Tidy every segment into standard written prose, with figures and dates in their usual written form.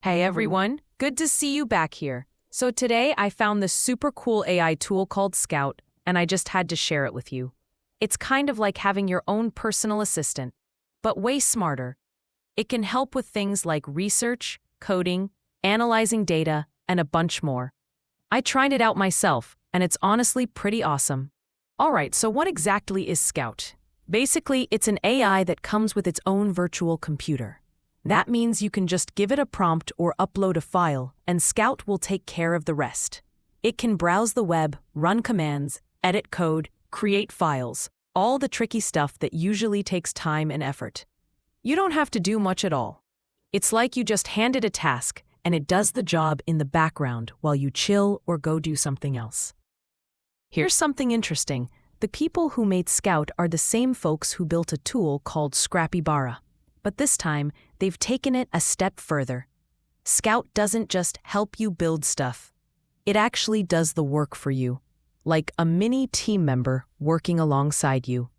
Hey everyone, good to see you back here. So today I found this super cool AI tool called Scout, and I just had to share it with you. It's kind of like having your own personal assistant, but way smarter. It can help with things like research, coding, analyzing data, and a bunch more. I tried it out myself, and it's honestly pretty awesome. Alright, so what exactly is Scout? Basically, it's an AI that comes with its own virtual computer. That means you can just give it a prompt or upload a file, and Scout will take care of the rest. It can browse the web, run commands, edit code, create files, all the tricky stuff that usually takes time and effort. You don't have to do much at all. It's like you just hand it a task, and it does the job in the background while you chill or go do something else. Here's something interesting. The people who made Scout are the same folks who built a tool called Scrappybara. But this time, they've taken it a step further. Scout doesn't just help you build stuff. It actually does the work for you, like a mini team member working alongside you.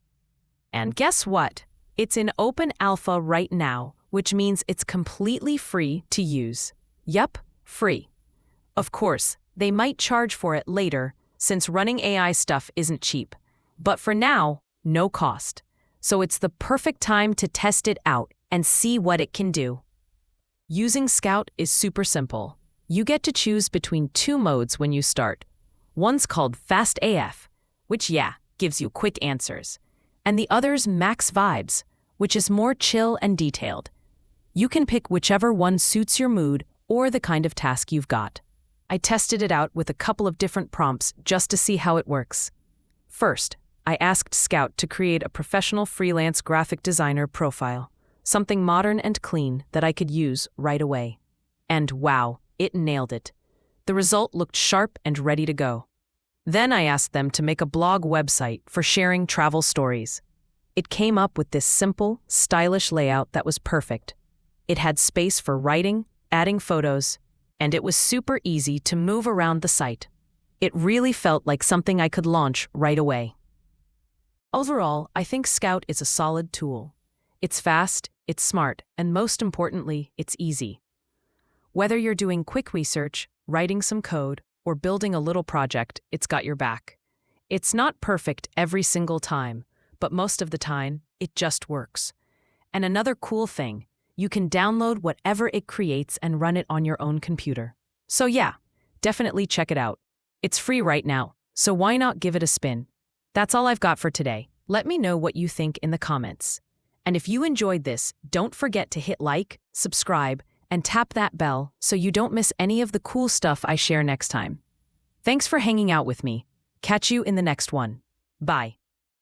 And guess what? It's in open alpha right now, which means it's completely free to use. Yup, free. Of course, they might charge for it later, since running AI stuff isn't cheap. But for now, no cost. So it's the perfect time to test it out and see what it can do. Using Scout is super simple. You get to choose between two modes when you start. One's called Fast AF, which gives you quick answers. And the other's Max Vibes, which is more chill and detailed. You can pick whichever one suits your mood or the kind of task you've got. I tested it out with a couple of different prompts just to see how it works. First, I asked Scout to create a professional freelance graphic designer profile, something modern and clean that I could use right away. And wow, it nailed it. The result looked sharp and ready to go. Then I asked them to make a blog website for sharing travel stories. It came up with this simple, stylish layout that was perfect. It had space for writing, adding photos, and it was super easy to move around the site. It really felt like something I could launch right away. Overall, I think Scout is a solid tool. It's fast, it's smart, and most importantly, it's easy. Whether you're doing quick research, writing some code, or building a little project, it's got your back. It's not perfect every single time, but most of the time, it just works. And another cool thing, you can download whatever it creates and run it on your own computer. So definitely check it out. It's free right now, so why not give it a spin? That's all I've got for today. Let me know what you think in the comments. And if you enjoyed this, don't forget to hit like, subscribe, and tap that bell so you don't miss any of the cool stuff I share next time. Thanks for hanging out with me. Catch you in the next one. Bye.